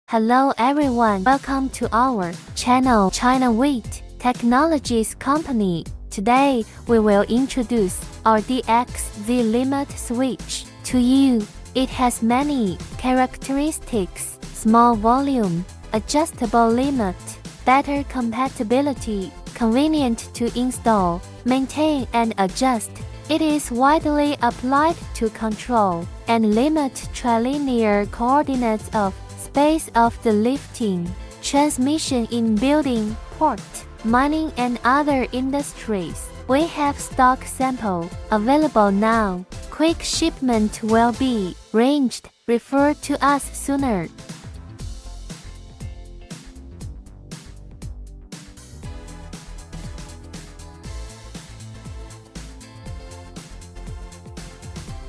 Hello everyone, welcome to our channel China with Technologies Company. Today, we will introduce our DXZ limit switch to you. It has many characteristics: small volume, adjustable limit, better compatibility, convenient to install, maintain and adjust. It is widely applied to control and limit trilinear coordinates of space of the lifting, transmission in building, port, mining and other industries. We have stock sample available now. Quick shipment will be arranged. Refer to us sooner.